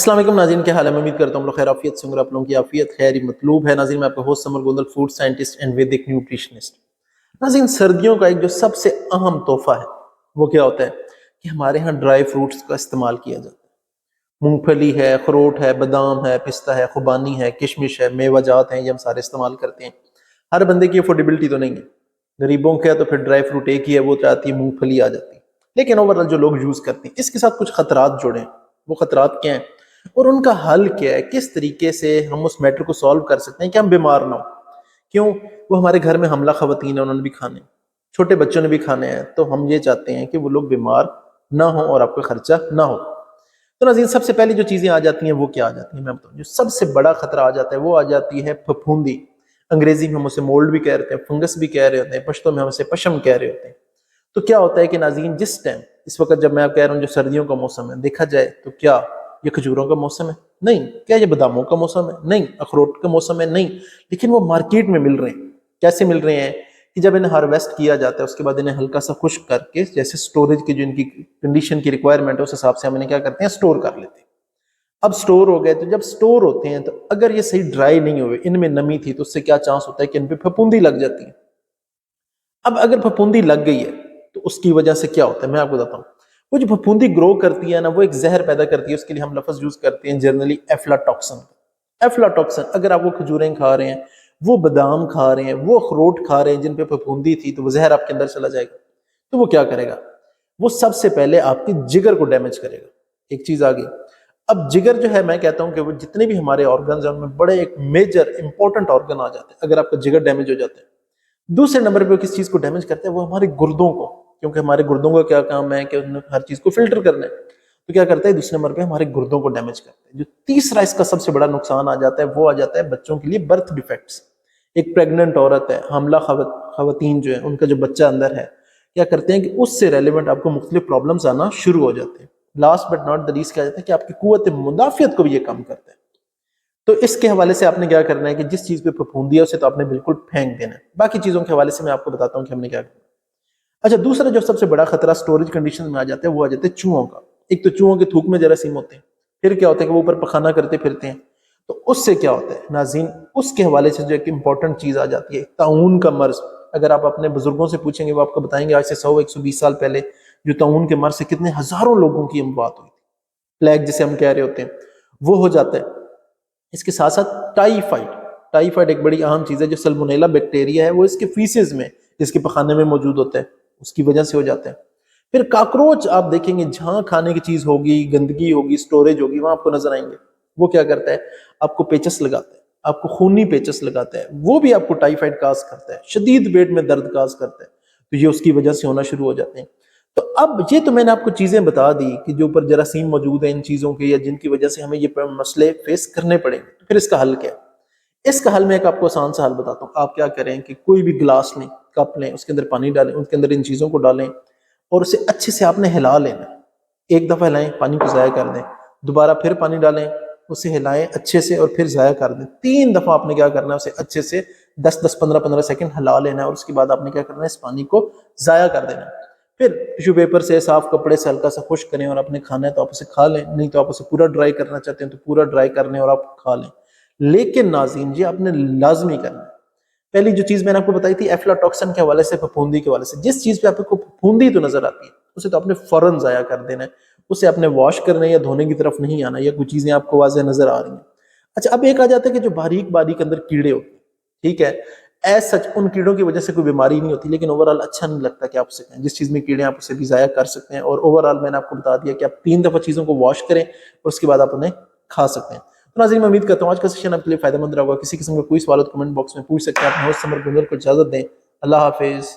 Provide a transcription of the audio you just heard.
السلام علیکم ناظرین، کیا حال ہے؟ میں امید کرتا ہوں لوگ خیر عافیت سے ہوں اور آپ لوگوں کی عافیت خیر ہی مطلوب ہے۔ ناظرین، میں آپ کا host Samar Gondal, food scientist and Vedic nutritionist. ناظرین، سردیوں کا ایک جو سب سے اہم تحفہ ہے وہ کیا ہوتا ہے کہ ہمارے ہاں ڈرائی فروٹس کا استعمال کیا جاتا ہے۔ مونگ پھلی ہے، اخروٹ ہے، بادام ہے، پستہ ہے، خوبانی ہے، کشمش ہے، میوہ جات ہیں، یہ ہم سارے استعمال کرتے ہیں۔ ہر بندے کی افورڈیبلٹی تو نہیں ہے، غریبوں کے تو پھر ڈرائی فروٹ ایک ہی ہے، وہ چاہتی ہے مونگ پھلی آ جاتی ہے، لیکن اوورآل جو لوگ یوز کرتے ہیں اس کے ساتھ کچھ خطرات جڑے ہیں۔ وہ خطرات کیا ہیں اور ان کا حل کیا ہے؟ کس طریقے سے ہم اس میٹر کو سالو کر سکتے ہیں کہ ہم بیمار نہ ہوں؟ کیوں؟ وہ ہمارے گھر میں حاملہ خواتین ہیں، انہوں نے بھی کھانے، چھوٹے بچوں نے بھی کھانے ہیں، تو ہم یہ چاہتے ہیں کہ وہ لوگ بیمار نہ ہوں اور آپ کا خرچہ نہ ہو۔ تو ناظرین، سب سے پہلی جو چیزیں آ جاتی ہیں وہ کیا آ جاتی ہیں؟ میں بتاؤں، جو سب سے بڑا خطرہ آ جاتا ہے وہ آ جاتی ہے پھپھوندی۔ انگریزی میں ہم اسے مولڈ بھی کہہ رہے ہیں، فنگس بھی کہہ رہے ہوتے ہیں، پشتو میں ہم اسے پشم کہہ رہے ہوتے ہیں۔ تو کیا ہوتا ہے کہ ناظرین، جس ٹائم اس وقت جب میں آپ کہہ رہا ہوں جو سردیوں کا موسم ہے، دیکھا جائے تو کیا یہ کھجوروں کا موسم ہے؟ نہیں۔ کیا یہ باداموں کا موسم ہے؟ نہیں۔ اخروٹ کا موسم ہے؟ نہیں۔ لیکن وہ مارکیٹ میں مل رہے ہیں۔ کیسے مل رہے ہیں کہ جب انہیں ہارویسٹ کیا جاتا ہے اس کے بعد انہیں ہلکا سا خشک کر کے، جیسے سٹوریج کی جو ان کی کنڈیشن کی ریکوائرمنٹ ہے اس حساب سے ہم انہیں کیا کرتے ہیں، سٹور کر لیتے ہیں۔ اب سٹور ہو گئے، تو جب سٹور ہوتے ہیں تو اگر یہ صحیح ڈرائی نہیں ہوئے، ان میں نمی تھی، تو اس سے کیا چانس ہوتا ہے کہ ان پہ پھپھوندی لگ جاتی ہے۔ اب اگر پھپھوندی لگ گئی ہے تو اس کی وجہ سے کیا ہوتا ہے میں آپ کو بتاتا ہوں۔ وہ جو پھپھوندی گرو کرتی ہے نا، وہ ایک زہر پیدا کرتی ہے، اس کے لیے ہم لفظ یوز کرتے ہیں جنرلی ایفلاٹاکسن۔ ایفلاٹاکسن، اگر آپ وہ کھجوریں کھا رہے ہیں، وہ بادام کھا رہے ہیں، وہ اخروٹ کھا رہے ہیں جن پہ پھپھوندی تھی، تو وہ زہر آپ کے اندر چلا جائے گا۔ تو وہ کیا کرے گا؟ وہ سب سے پہلے آپ کے جگر کو ڈیمیج کرے گا۔ ایک چیز آگئی، اب جگر جو ہے، میں کہتا ہوں کہ وہ جتنے بھی ہمارے آرگنز ہیں ان میں بڑے ایک میجر امپورٹنٹ آرگن آ جاتے ہیں اگر آپ کا جگر ڈیمیج ہو جاتا ہے۔ دوسرے نمبر پہ کس چیز کو ڈیمیج کرتا ہے؟ وہ ہمارے گردوں کو، کیونکہ ہمارے گردوں کا کیا کام ہے کہ انہوں نے ہر چیز کو فلٹر کرنا ہے، تو کیا کرتا ہے دوسرے نمبر پہ ہمارے گردوں کو ڈیمیج کرتا ہے۔ جو تیسرا اس کا سب سے بڑا نقصان آ جاتا ہے وہ آ جاتا ہے بچوں کے لیے برتھ ڈیفیکٹس۔ ایک پریگننٹ عورت ہے، حاملہ خواتین جو ہیں، ان کا جو بچہ اندر ہے، کیا کرتے ہیں کہ اس سے ریلیونٹ آپ کو مختلف پرابلمز آنا شروع ہو جاتے ہیں۔ Last but not the least کیا جاتا ہے کہ آپ کی قوت مدافعت کو بھی یہ کم کرتا ہے۔ تو اس کے حوالے سے آپ نے کیا کرنا ہے کہ جس چیز پہ پھپھوندی ہے اسے تو آپ نے بالکل پھینک دینا ہے۔ باقی چیزوں کے حوالے سے میں آپ کو بتاتا ہوں کہ ہم نے کیا کرنا ہے۔ اچھا، دوسرا جو سب سے بڑا خطرہ سٹوریج کنڈیشن میں آ جاتا ہے وہ آ جاتے ہیں چوہوں کا۔ ایک تو چوہوں کے تھوک میں جراثیم ہوتے ہیں، پھر کیا ہوتا ہے کہ وہ اوپر پخانہ کرتے پھرتے ہیں، تو اس سے کیا ہوتا ہے ناظرین، اس کے حوالے سے جو ایک امپورٹنٹ چیز آ جاتی ہے طاعون کا مرض۔ اگر آپ اپنے بزرگوں سے پوچھیں گے وہ آپ کو بتائیں گے آج سے 100-120 سال پہلے جو طاعون کے مرض سے کتنے ہزاروں لوگوں کی اموات ہوئی تھی، پلیگ جسے ہم کہہ رہے ہوتے ہیں، وہ ہو جاتا ہے۔ اس کے ساتھ ساتھ ٹائیفائڈ ایک بڑی اہم چیز ہے، جو سلمونیلا بیکٹیریا ہے وہ اس کے فیسز میں، اس کے پخانے میں موجود ہوتا ہے، اس کی وجہ سے ہو جاتا ہے۔ پھر کاکروچ آپ دیکھیں گے جہاں کھانے کی چیز ہوگی، گندگی ہوگی، سٹوریج ہوگی، وہاں آپ کو نظر آئیں گے۔ وہ کیا کرتا ہے؟ آپ کو پیچس لگاتا ہے، آپ کو خونی پیچس لگاتا ہے، وہ بھی آپ کو ٹائیفائڈ کاز کرتا ہے، شدید پیٹ میں درد کاز کرتا ہے، تو یہ اس کی وجہ سے ہونا شروع ہو جاتے ہیں۔ تو اب یہ تو میں نے آپ کو چیزیں بتا دی کہ جو اوپر جراثیم موجود ہیں ان چیزوں کے، یا جن کی وجہ سے ہمیں یہ مسئلے فیس کرنے پڑیں گے۔ تو پھر اس کا حل کیا ہے؟ اس کا حل میں ایک آپ کو آسان سا حل بتاتا ہوں۔ آپ کیا کریں کہ کوئی بھی گلاس لیں، کپ لیں، اس کے اندر پانی ڈالیں، اس کے اندر ان چیزوں کو ڈالیں اور اسے اچھے سے آپ نے ہلا لینا۔ ایک دفعہ ہلائیں، پانی کو ضائع کر دیں، دوبارہ پھر پانی ڈالیں، اسے ہلائیں اچھے سے اور پھر ضائع کر دیں۔ 3 دفعہ آپ نے کیا کرنا ہے؟ اسے اچھے سے 10-10 15-15 سیکنڈ ہلا لینا ہے اور اس کے بعد آپ نے کیا کرنا ہے؟ اس پانی کو ضائع کر دینا ہے۔ پھر ٹیشو پیپر سے، صاف کپڑے سے ہلکا سا خشک کریں اور آپ نے کھانا ہے تو آپ اسے کھا لیں، نہیں تو آپ اسے پورا ڈرائی کرنا چاہتے ہیں تو پورا ڈرائی کر لیں اور آپ کھا لیں۔ لیکن ناظرین جی، آپ نے لازمی کرنا ہے، پہلی جو چیز میں نے آپ کو بتائی تھی ایفلاٹاکسن کے حوالے سے، پھپھوندی کے حوالے سے، جس چیز پہ آپ کو پھپھوندی تو نظر آتی ہے اسے تو آپ نے فوراً ضائع کر دینا ہے، اسے آپ نے واش کرنا ہے یا دھونے کی طرف نہیں آنا، یا کوئی چیزیں آپ کو واضح نظر آ رہی ہیں۔ اچھا، اب ایک آ جاتا ہے کہ جو باریک باریک اندر کیڑے ہوتے ہیں، ٹھیک ہے، ایز سچ ان کیڑوں کی وجہ سے کوئی بیماری نہیں ہوتی، لیکن اوورآل اچھا نہیں لگتا کہ آپ اسے کہیں، جس چیز میں کیڑے آپ اسے بھی ضائع کر سکتے ہیں۔ اور اوورآل میں نے آپ کو بتا دیا کہ آپ 3 دفعہ چیزوں کو واش کریں اور اس کے بعد آپ انہیں کھا سکتے ہیں۔ تو ناظرین، میں امید کرتا ہوں آج کا سیشن آپ کے لیے فائدہ مند رہا ہوگا۔ کسی قسم کا کوئی سوال کمنٹ باکس میں پوچھ سکتے ہیں۔ اپنے ہوسٹ سمر گوندل کو اجازت دیں۔ اللہ حافظ۔